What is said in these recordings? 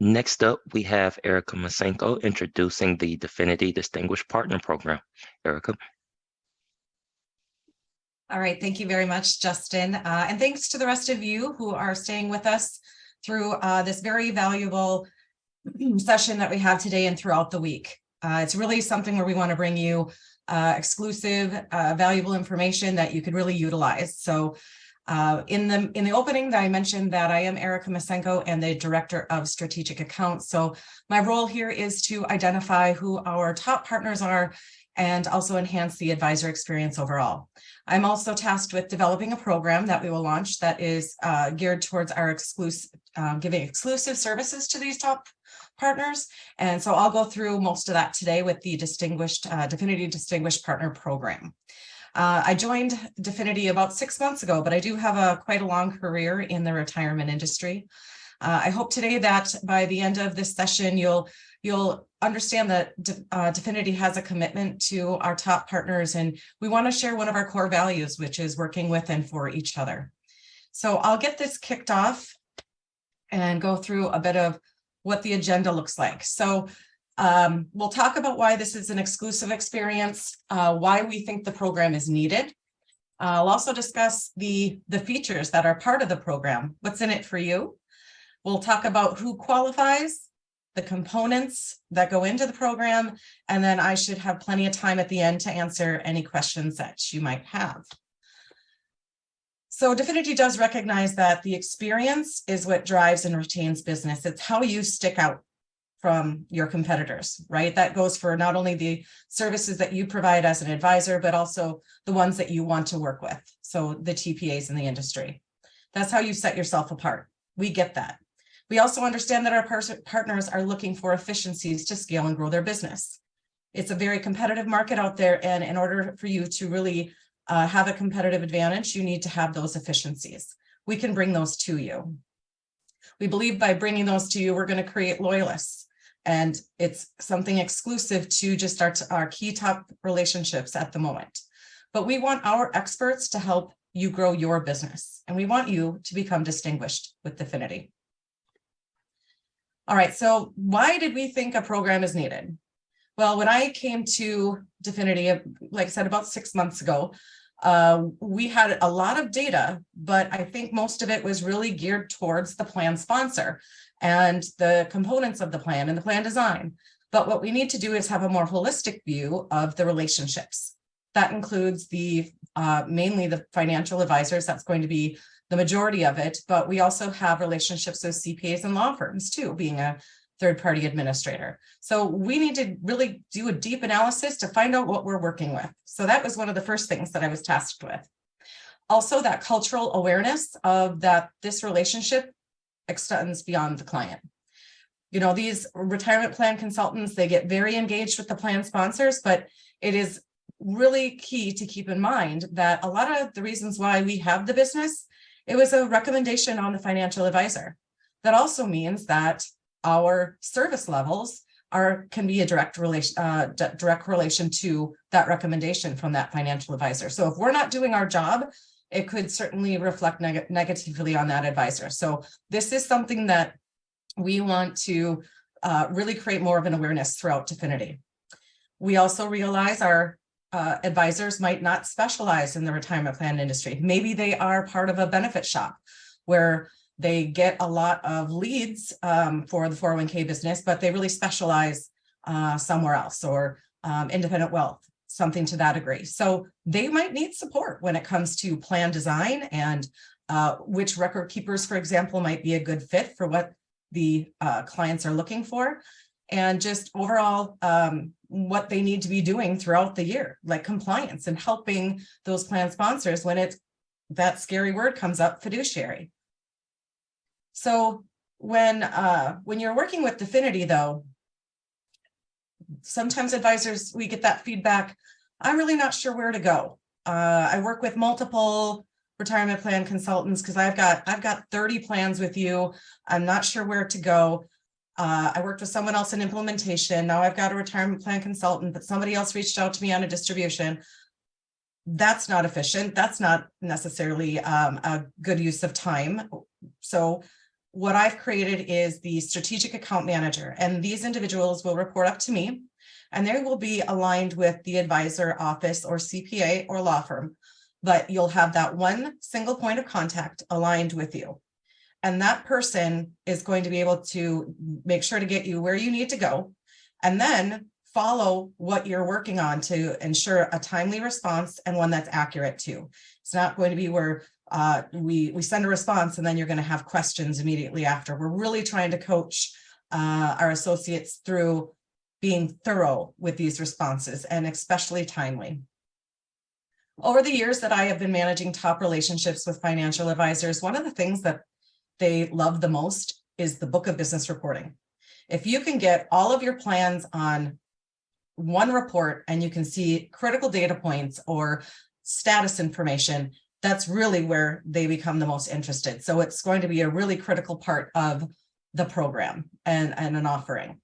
Next up, we have Erica Masenko introducing the Definiti Distinguished Partner Program. Erica. All right, thank you very much, Justin. And thanks to the rest of you who are staying with us through this very valuable session that we have today and throughout the week. It's really something where we want to bring you exclusive, valuable information that you could really utilize. So in the opening, I mentioned that I am Erica Masenko and the Director of Strategic Accounts. So my role here is to identify who our top partners are and also enhance the advisor experience overall. I'm also tasked with developing a program that we will launch that is geared towards our giving exclusive services to these top partners. And so I'll go through most of that today with the Definiti Distinguished Partner Program. I joined Definiti about 6 months ago, but I do have quite a long career in the retirement industry. I hope today that by the end of this session, you'll understand that Definiti has a commitment to our top partners, and we want to share one of our core values, which is working with and for each other. So I'll get this kicked off and go through a bit of what the agenda looks like. So we'll talk about why this is an exclusive experience, why we think the program is needed. I'll also discuss the features that are part of the program, what's in it for you. We'll talk about who qualifies, the components that go into the program, and then I should have plenty of time at the end to answer any questions that you might have. So Definiti does recognize that the experience is what drives and retains business. It's how you stick out from your competitors, right? That goes for not only the services that you provide as an advisor, but also the ones that you want to work with. So the TPAs in the industry. That's how you set yourself apart. We get that. We also understand that our partners are looking for efficiencies to scale and grow their business. It's a very competitive market out there, and in order for you to really have a competitive advantage, you need to have those efficiencies. We can bring those to you. We believe by bringing those to you, we're going to create loyalists, and it's something exclusive to just our key top relationships at the moment. But we want our experts to help you grow your business, and we want you to become distinguished with Definiti. All right, so why did we think a program is needed? Well, when I came to Definiti, like I said, about 6 months ago, we had a lot of data, but I think most of it was really geared towards the plan sponsor and the components of the plan and the plan design. But what we need to do is have a more holistic view of the relationships. That includes mainly the financial advisors. That's going to be the majority of it, but we also have relationships with CPAs and law firms too, being a third-party administrator. So we need to really do a deep analysis to find out what we're working with. So that was one of the first things that I was tasked with. Also, that cultural awareness of that this relationship extends beyond the client. You know, these retirement plan consultants, they get very engaged with the plan sponsors, but it is really key to keep in mind that a lot of the reasons why we have the business, it was a recommendation on the financial advisor. That also means that our service levels can be a direct relation to that recommendation from that financial advisor. So if we're not doing our job, it could certainly reflect negatively on that advisor. So this is something that we want to really create more of an awareness throughout Definiti. We also realize our advisors might not specialize in the retirement plan industry. Maybe they are part of a benefit shop where they get a lot of leads for the 401k business, but they really specialize somewhere else, or independent wealth, something to that degree. So they might need support when it comes to plan design and which record keepers, for example, might be a good fit for what the clients are looking for, and just overall what they need to be doing throughout the year, like compliance and helping those plan sponsors when that scary word comes up, fiduciary. So when you're working with Definiti, though, sometimes advisors, we get that feedback, I'm really not sure where to go. I work with multiple retirement plan consultants because I've got 30 plans with you. I'm not sure where to go. I worked with someone else in implementation. Now I've got a retirement plan consultant, but somebody else reached out to me on a distribution. That's not efficient. That's not necessarily a good use of time. So what I've created is the strategic account manager, and these individuals will report up to me, and they will be aligned with the advisor office or CPA or law firm, but you'll have that one single point of contact aligned with you. And that person is going to be able to make sure to get you where you need to go, and then follow what you're working on to ensure a timely response and one that's accurate too. It's not going to be where we send a response and then you're going to have questions immediately after. We're really trying to coach our associates through being thorough with these responses, and especially timely. Over the years that I have been managing top relationships with financial advisors, one of the things that they love the most is the book of business reporting. If you can get all of your plans on one report and you can see critical data points or status information, that's really where they become the most interested. So it's going to be a really critical part of the program and an offering.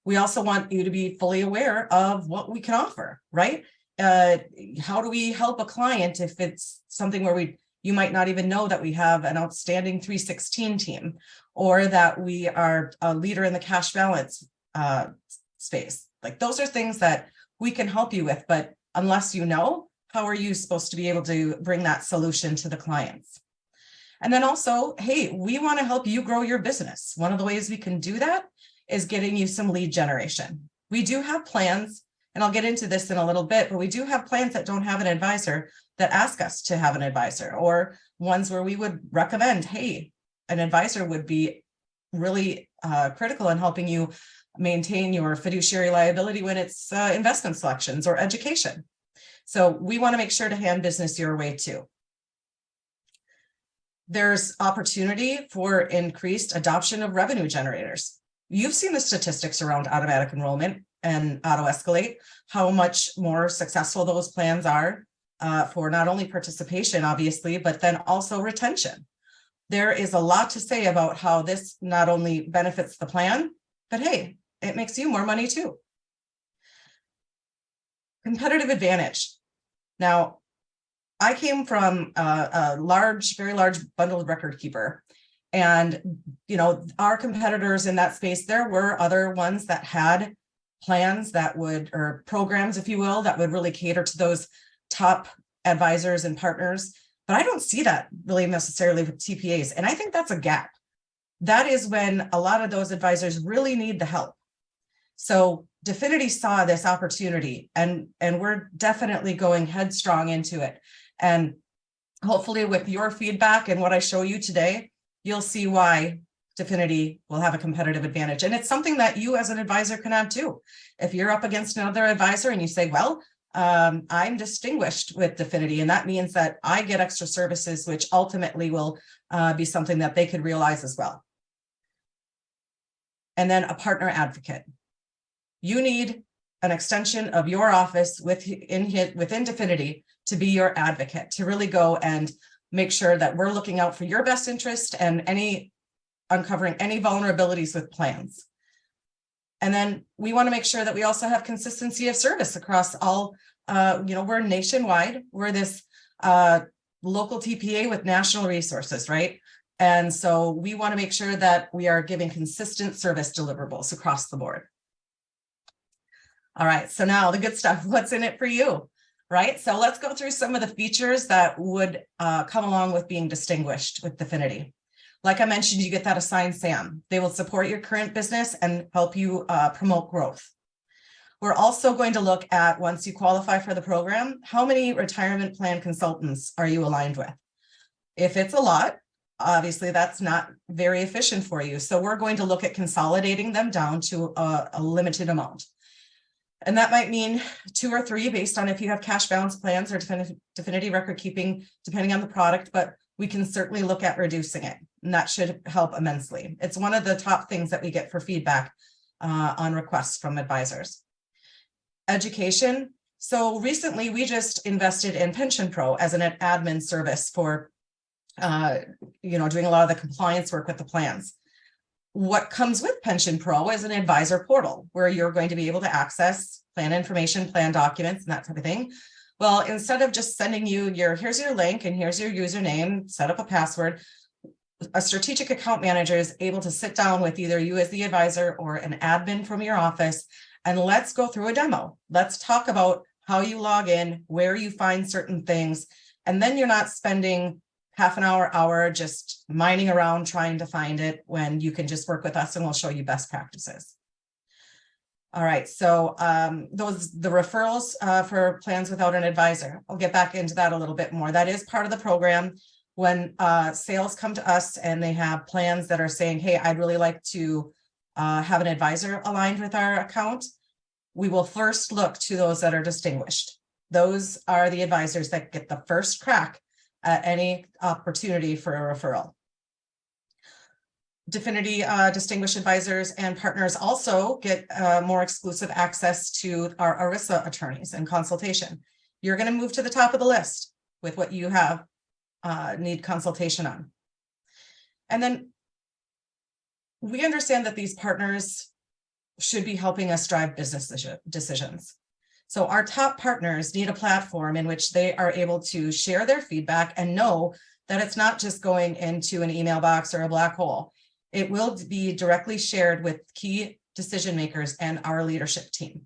We also want you to be fully aware of what we can offer, right? How do we help a client if it's something where you might not even know that we have an outstanding 316 team, or that we are a leader in the cash balance space. Like, those are things that we can help you with, but unless you know, how are you supposed to be able to bring that solution to the clients? And then also, hey, we want to help you grow your business. One of the ways we can do that is getting you some lead generation. We do have plans, and I'll get into this in a little bit, but we do have plans that don't have an advisor that ask us to have an advisor, or ones where we would recommend, hey, an advisor would be really critical in helping you maintain your fiduciary liability when it's investment selections or education. So we want to make sure to hand business your way too. There's opportunity for increased adoption of revenue generators. You've seen the statistics around automatic enrollment and auto escalate, how much more successful those plans are for not only participation, obviously, but then also retention. There is a lot to say about how this not only benefits the plan, but hey, it makes you more money too. Competitive advantage. Now, I came from a very large bundled record keeper. And, our competitors in that space, there were other ones that had plans that would, or programs, if you will, that would really cater to those top advisors and partners. But I don't see that really necessarily with TPAs. And I think that's a gap. That is when a lot of those advisors really need the help. So Definiti saw this opportunity, and we're definitely going headstrong into it. And hopefully with your feedback and what I show you today, you'll see why Definiti will have a competitive advantage. And it's something that you as an advisor can have too. If you're up against another advisor and you say, well, I'm distinguished with Definiti, and that means that I get extra services, which ultimately will be something that they could realize as well. And then a partner advocate. You need an extension of your office within Definiti to be your advocate, to really go and make sure that we're looking out for your best interest and uncovering any vulnerabilities with plans. And then we want to make sure that we also have consistency of service across all, we're nationwide. We're this local TPA with national resources, right? And so we want to make sure that we are giving consistent service deliverables across the board. All right, so now the good stuff, what's in it for you, right? So let's go through some of the features that would come along with being distinguished with Definiti. Like I mentioned, you get that assigned SAM. They will support your current business and help you promote growth. We're also going to look at, once you qualify for the program, how many retirement plan consultants are you aligned with? If it's a lot, obviously that's not very efficient for you. So we're going to look at consolidating them down to a limited amount. And that might mean 2 or 3 based on if you have cash balance plans or Definiti record keeping, depending on the product, but we can certainly look at reducing it. And that should help immensely. It's one of the top things that we get for feedback on requests from advisors. Education. So recently we just invested in Pension Pro as an admin service for, doing a lot of the compliance work with the plans. What comes with Pension Pro is an advisor portal where you're going to be able to access plan information, plan documents, and that type of thing. Well, instead of just sending you here's your link and here's your username, set up a password, A strategic account manager is able to sit down with either you as the advisor or an admin from your office, and let's go through a demo. Let's talk about how you log in, where you find certain things, and then you're not spending half an hour just mining around trying to find it, when you can just work with us and we'll show you best practices. All right, so the referrals for plans without an advisor, I'll get back into that a little bit more. That is part of the program. When sales come to us and they have plans that are saying, hey, I'd really like to have an advisor aligned with our account, we will first look to those that are distinguished. Those are the advisors that get the first crack at any opportunity for a referral. Definiti Distinguished Advisors and Partners also get more exclusive access to our ERISA attorneys and consultation. You're going to move to the top of the list with what you have need consultation on. And then we understand that these partners should be helping us drive business decisions. So our top partners need a platform in which they are able to share their feedback and know that it's not just going into an email box or a black hole. It will be directly shared with key decision makers and our leadership team.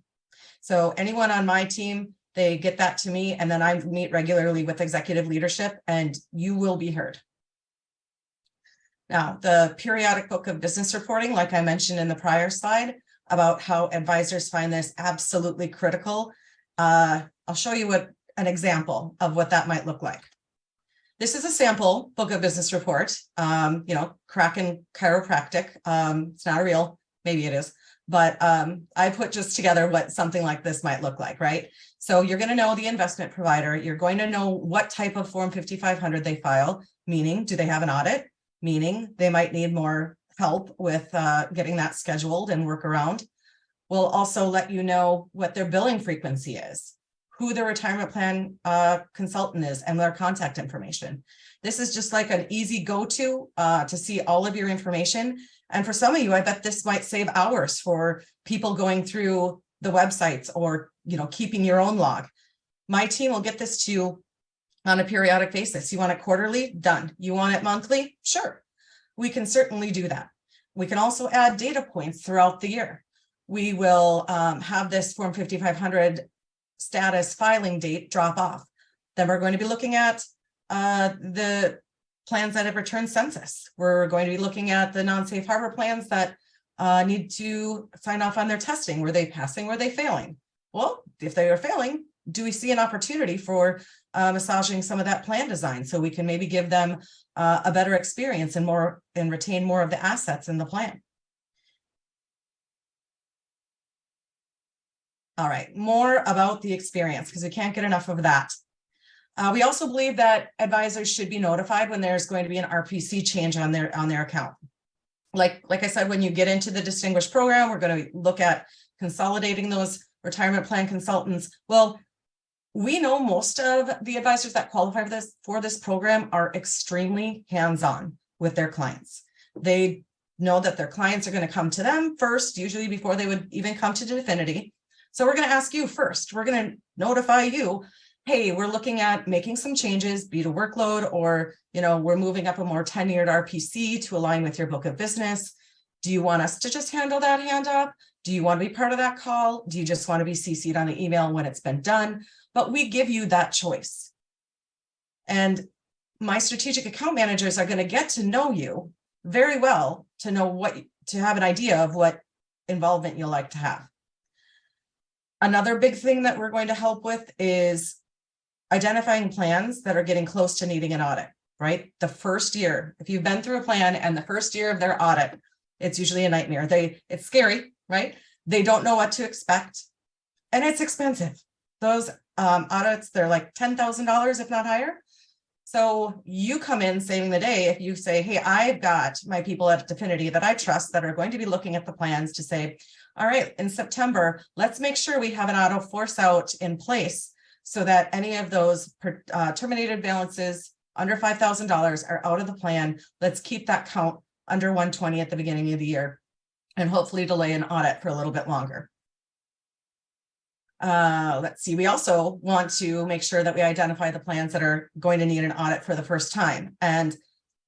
So anyone on my team, they get that to me, and then I meet regularly with executive leadership, and you will be heard. Now, the periodic book of business reporting, like I mentioned in the prior slide, about how advisors find this absolutely critical. I'll show you an example of what that might look like. This is a sample book of business report, Kraken Chiropractic. It's not a real, maybe it is, but I put just together what something like this might look like, right? So you're going to know the investment provider. You're going to know what type of Form 5500 they file, meaning do they have an audit? Meaning they might need more help with getting that scheduled and work around. We'll also let you know what their billing frequency is, who the retirement plan consultant is, and their contact information. This is just like an easy go-to to see all of your information. And for some of you, I bet this might save hours for people going through the websites or keeping your own log. My team will get this to you on a periodic basis. You want it quarterly? Done. You want it monthly? Sure. We can certainly do that. We can also add data points throughout the year. We will have this Form 5500 status filing date drop off. Then we're going to be looking at the plans that have returned census. We're going to be looking at the non-safe harbor plans that need to sign off on their testing. Were they passing? Were they failing? Well, if they are failing, do we see an opportunity for massaging some of that plan design so we can maybe give them a better experience and retain more of the assets in the plan? All right, more about the experience, because we can't get enough of that. We also believe that advisors should be notified when there's going to be an RPC change on their account. Like I said, when you get into the Distinguished program, we're going to look at consolidating those retirement plan consultants. Well, we know most of the advisors that qualify for this program are extremely hands-on with their clients. They know that their clients are going to come to them first, usually before they would even come to Definiti. So we're going to ask you first. We're going to notify you, hey, we're looking at making some changes, be it a workload or, we're moving up a more tenured RPC to align with your book of business. Do you want us to just handle that hand up? Do you want to be part of that call? Do you just want to be CC'd on the email when it's been done? But we give you that choice. And my strategic account managers are going to get to know you very well to have an idea of what involvement you'll like to have. Another big thing that we're going to help with is identifying plans that are getting close to needing an audit, right? The first year, if you've been through a plan and the first year of their audit, it's usually a nightmare. It's scary, right? They don't know what to expect, and it's expensive. Those audits, they're like $10,000, if not higher. So you come in saving the day if you say, hey, I've got my people at Definiti that I trust that are going to be looking at the plans to say, all right, in September, let's make sure we have an auto force out in place so that any of those terminated balances under $5,000 are out of the plan. Let's keep that count under 120 at the beginning of the year and hopefully delay an audit for a little bit longer. Let's see, we also want to make sure that we identify the plans that are going to need an audit for the first time. And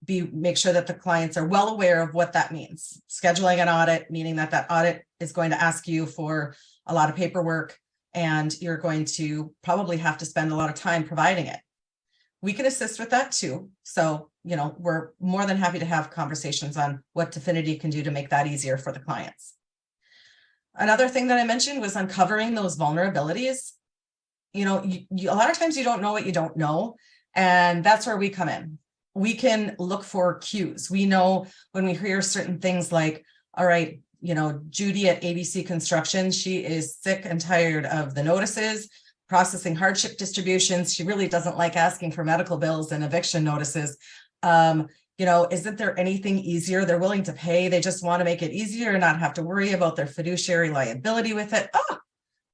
make sure that the clients are well aware of what that means. Scheduling an audit, meaning that that audit is going to ask you for a lot of paperwork, and you're going to probably have to spend a lot of time providing it. We can assist with that too. So, we're more than happy to have conversations on what Definiti can do to make that easier for the clients. Another thing that I mentioned was uncovering those vulnerabilities. A lot of times you don't know what you don't know, and that's where we come in. We can look for cues. We know when we hear certain things like, all right, Judy at ABC Construction, she is sick and tired of the notices, processing hardship distributions. She really doesn't like asking for medical bills and eviction notices. Isn't there anything easier? They're willing to pay. They just want to make it easier and not have to worry about their fiduciary liability with it. Oh,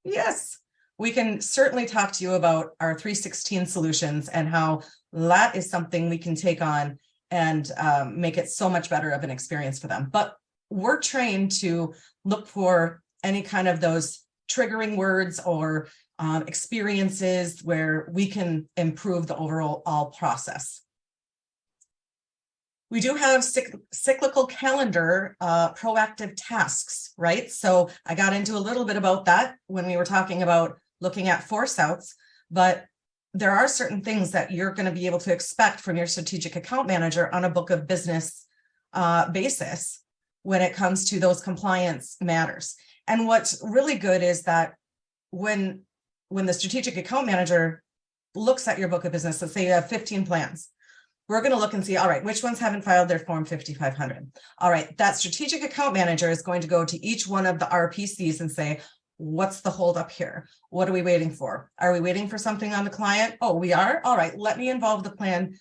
yes. We can certainly talk to you about our 316 solutions and how that is something we can take on and make it so much better of an experience for them. But we're trained to look for any kind of those triggering words or experiences where we can improve the overall process. We do have cyclical calendar proactive tasks, right? So I got into a little bit about that when we were talking about looking at force outs, but there are certain things that you're going to be able to expect from your strategic account manager on a book of business basis when it comes to those compliance matters. And what's really good is that when the strategic account manager looks at your book of business, let's say you have 15 plans, we're going to look and see, all right, which ones haven't filed their Form 5500? All right, that strategic account manager is going to go to each one of the RPCs and say, what's the holdup here? What are we waiting for? Are we waiting for something on the client? Oh, we are? All right, let me involve the plan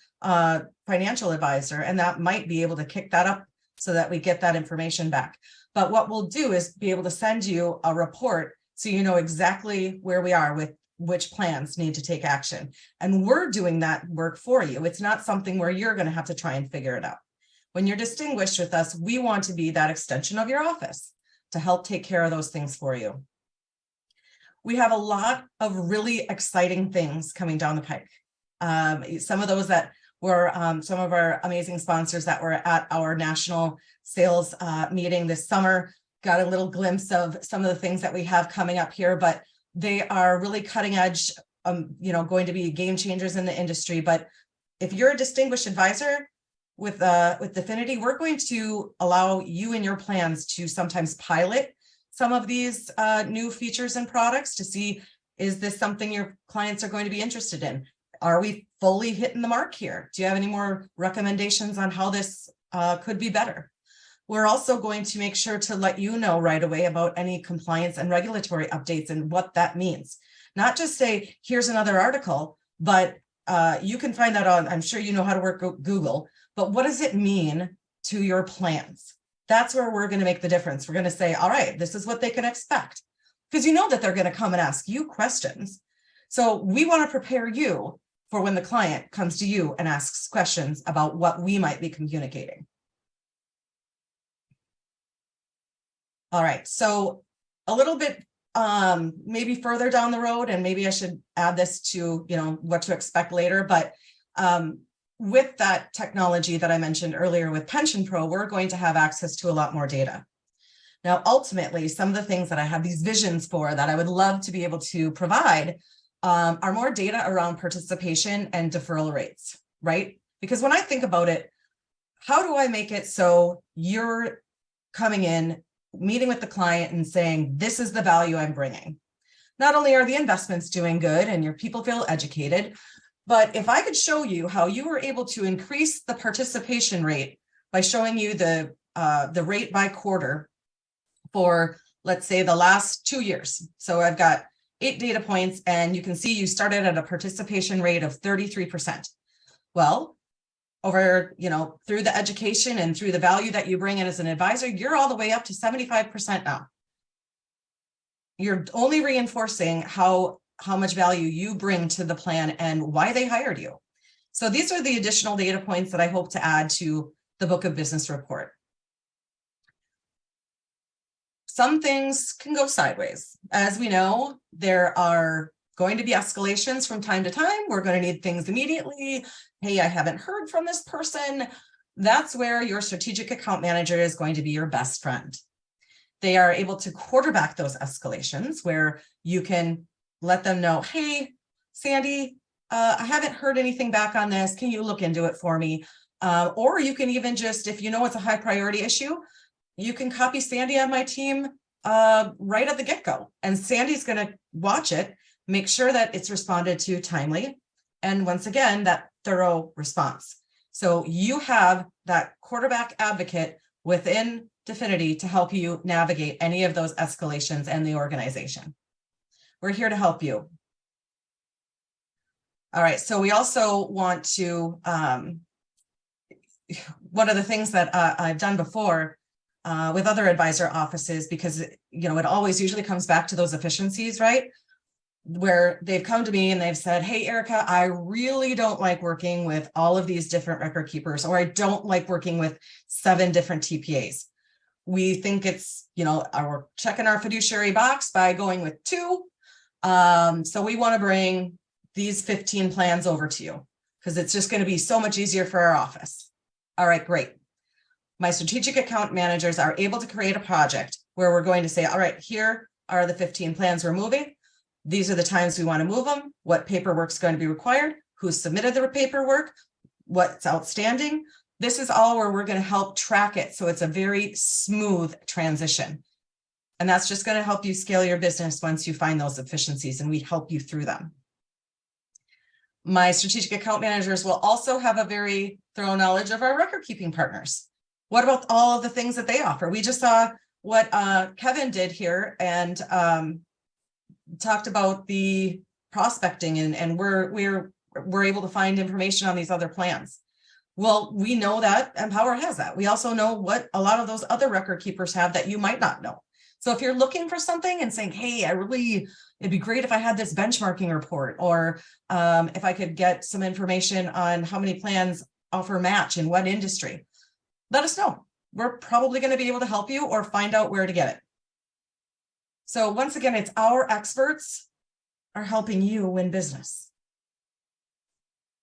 financial advisor, and that might be able to kick that up so that we get that information back. But what we'll do is be able to send you a report so you know exactly where we are with which plans need to take action. And we're doing that work for you. It's not something where you're going to have to try and figure it out. When you're distinguished with us, we want to be that extension of your office to help take care of those things for you. We have a lot of really exciting things coming down the pike. Some of those that were some of our amazing sponsors that were at our national sales meeting this summer got a little glimpse of some of the things that we have coming up here, but they are really cutting edge, going to be game changers in the industry. But if you're a distinguished advisor with Definiti, we're going to allow you and your plans to sometimes pilot some of these new features and products to see, is this something your clients are going to be interested in? Are we fully hitting the mark here? Do you have any more recommendations on how this could be better? We're also going to make sure to let you know right away about any compliance and regulatory updates and what that means. Not just say, here's another article, but you can find that on, I'm sure you know how to work Google, but what does it mean to your plans? That's where we're going to make the difference. We're going to say, all right, this is what they can expect. Because you know that they're going to come and ask you questions. So we want to prepare you for when the client comes to you and asks questions about what we might be communicating. All right, so a little bit maybe further down the road, and maybe I should add this to what to expect later, but with that technology that I mentioned earlier with Pension Pro, we're going to have access to a lot more data. Now, ultimately, some of the things that I have these visions for that I would love to be able to provide are more data around participation and deferral rates, right? Because when I think about it, how do I make it so you're coming in, meeting with the client and saying, this is the value I'm bringing? Not only are the investments doing good and your people feel educated, but if I could show you how you were able to increase the participation rate by showing you the rate by quarter for, let's say, the last 2 years. So I've got 8 data points, and you can see you started at a participation rate of 33%. Well, over, through the education and through the value that you bring in as an advisor, you're all the way up to 75% now. You're only reinforcing how much value you bring to the plan and why they hired you. So these are the additional data points that I hope to add to the book of business report. Some things can go sideways. As we know, there are going to be escalations from time to time. We're going to need things immediately. Hey, I haven't heard from this person. That's where your strategic account manager is going to be your best friend. They are able to quarterback those escalations where you can let them know, hey, Sandy, I haven't heard anything back on this. Can you look into it for me? Or you can even just, if you know it's a high priority issue, you can copy Sandy on my team right at the get-go. And Sandy's going to watch it, make sure that it's responded to timely. And once again, that thorough response. So you have that quarterback advocate within Definiti to help you navigate any of those escalations and the organization. We're here to help you. All right, so we also want to, one of the things that I've done before with other advisor offices, because it always usually comes back to those efficiencies, right? Where they've come to me and they've said, hey, Erica, I really don't like working with all of these different record keepers, or I don't like working with 7 different TPAs. We think it's, we're checking our fiduciary box by going with 2. So we want to bring these 15 plans over to you because it's just going to be so much easier for our office. All right, great. My strategic account managers are able to create a project where we're going to say, all right, here are the 15 plans we're moving. These are the times we want to move them, what paperwork is going to be required, who submitted the paperwork, what's outstanding. This is all where we're going to help track it. So it's a very smooth transition. And that's just going to help you scale your business once you find those efficiencies, and we help you through them. My strategic account managers will also have a very thorough knowledge of our record keeping partners. What about all of the things that they offer? We just saw what Kevin did here and talked about the prospecting, and we're able to find information on these other plans. Well, we know that Empower has that. We also know what a lot of those other record keepers have that you might not know. So if you're looking for something and saying, hey, it'd be great if I had this benchmarking report, or if I could get some information on how many plans offer match in what industry, let us know. We're probably going to be able to help you or find out where to get it. So once again, it's our experts are helping you win business.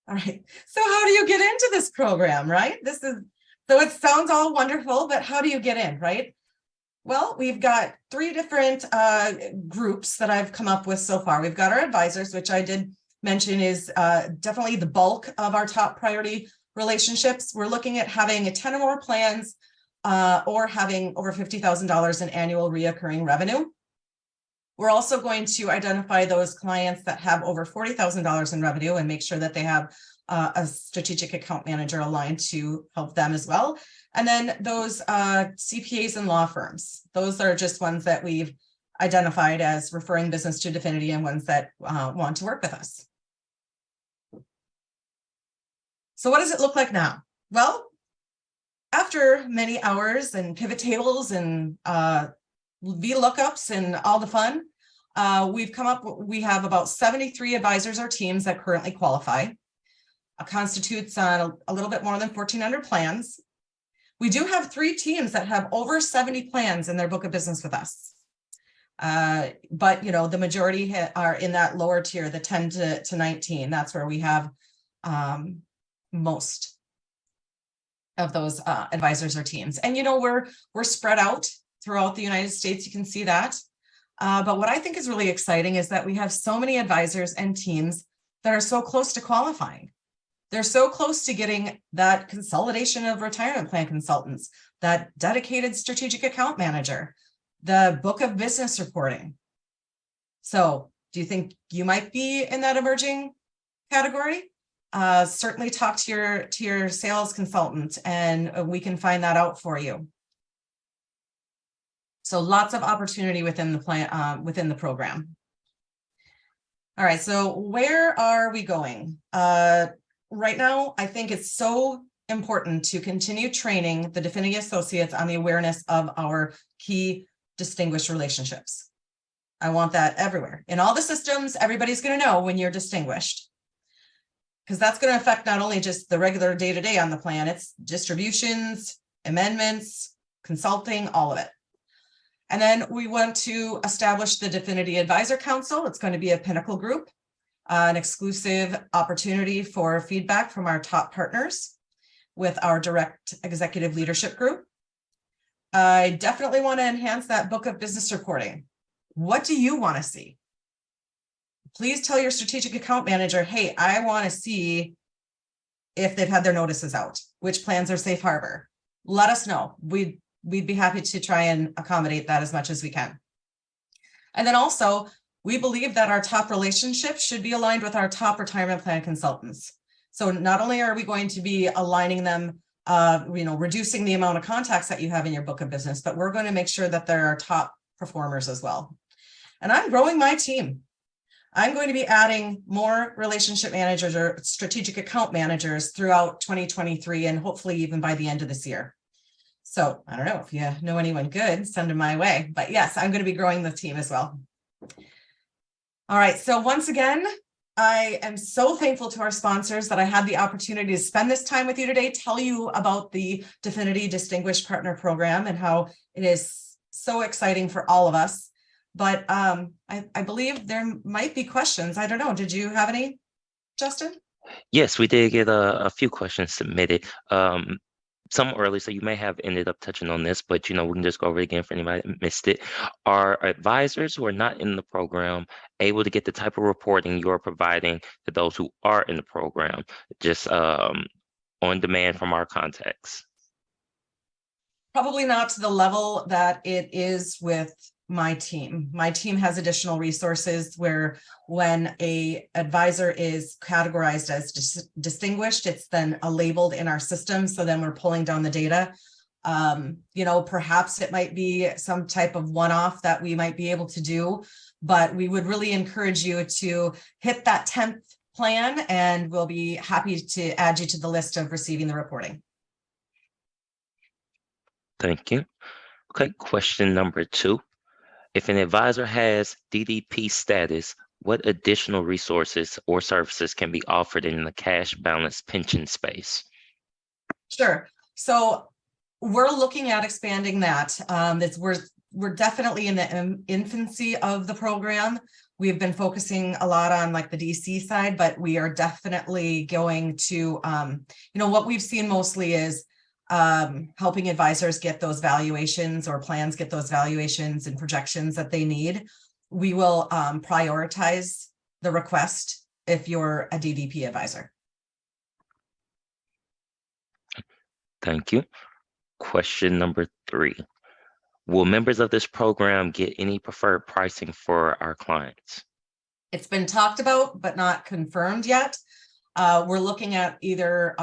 All right. So how do you get into this program, right? So it sounds all wonderful, but how do you get in, right? Well, we've got 3 different groups that I've come up with so far. We've got our advisors, which I did mention is definitely the bulk of our top priority relationships. We're looking at having 10 or more plans or having over $50,000 in annual reoccurring revenue. We're also going to identify those clients that have over $40,000 in revenue and make sure that they have a strategic account manager aligned to help them as well. And then those CPAs and law firms, those are just ones that we've identified as referring business to Definiti and ones that want to work with us. So what does it look like now? Well, after many hours and pivot tables and VLOOKUPs and all the fun, we have about 73 advisors or teams that currently qualify. Constitutes a little bit more than 1,400 plans. We do have 3 teams that have over 70 plans in their book of business with us. But the majority are in that lower tier, the 10 to 19. That's where we have most of those advisors or teams. And we're spread out throughout the United States. You can see that. But what I think is really exciting is that we have so many advisors and teams that are so close to qualifying. They're so close to getting that consolidation of retirement plan consultants, that dedicated strategic account manager, the book of business reporting. So do you think you might be in that emerging category? Certainly talk to your sales consultant and we can find that out for you. So lots of opportunity within the plan, within the program. All right, so where are we going? Right now, I think it's so important to continue training the Definiti associates on the awareness of our key distinguished relationships. I want that everywhere. In all the systems, everybody's going to know when you're distinguished, because that's going to affect not only just the regular day-to-day on the plan, it's distributions, amendments, consulting, all of it. And then we want to establish the Definiti Advisor Council. It's going to be a pinnacle group. An exclusive opportunity for feedback from our top partners. with our direct executive leadership group. I definitely want to enhance that book of business reporting. What do you want to see? Please tell your strategic account manager, hey, I want to see if they've had their notices out, which plans are safe harbor. Let us know. We'd be happy to try and accommodate that as much as we can. And then also, we believe that our top relationships should be aligned with our top retirement plan consultants. So not only are we going to be aligning them, reducing the amount of contacts that you have in your book of business, but we're going to make sure that they're our top performers as well. And I'm growing my team. I'm going to be adding more relationship managers or strategic account managers throughout 2023 and hopefully even by the end of this year. So I don't know if you know anyone good, send them my way. But yes, I'm going to be growing the team as well. All right. So once again, I am so thankful to our sponsors that I had the opportunity to spend this time with you today, tell you about the Definiti Distinguished Partner Program and how it is so exciting for all of us. But I believe there might be questions. I don't know. Did you have any, Justin? Yes, we did get a few questions submitted. Some early, so you may have ended up touching on this, but we can just go over it again for anybody that missed it. Are advisors who are not in the program able to get the type of reporting you're providing to those who are in the program, just on demand from our contacts? Probably not to the level that it is with my team. My team has additional resources where when a advisor is categorized as distinguished, it's then labeled in our system. So then we're pulling down the data. Perhaps it might be some type of one-off that we might be able to do, but we would really encourage you to hit that 10th plan and we'll be happy to add you to the list of receiving the reporting. Thank you. Okay, question number 2. If an advisor has DDP status, what additional resources or services can be offered in the cash balance pension space? Sure. So we're looking at expanding that. We're definitely in the infancy of the program. We've been focusing a lot on like the DC side, but we are definitely going to, what we've seen mostly is helping advisors get those valuations or plans get those valuations and projections that they need. We will prioritize the request if you're a DDP advisor. Thank you. Question number 3. Will members of this program get any preferred pricing for our clients? It's been talked about, but not confirmed yet. We're looking at either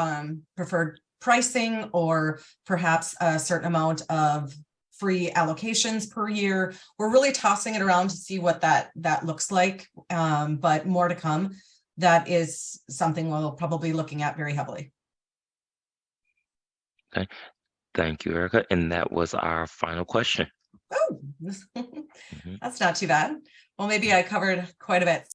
preferred pricing or perhaps a certain amount of free allocations per year. We're really tossing it around to see what that looks like, but more to come. That is something we'll probably looking at very heavily. Okay. Thank you, Erica. And that was our final question. Oh, that's not too bad. Well, maybe I covered quite a bit.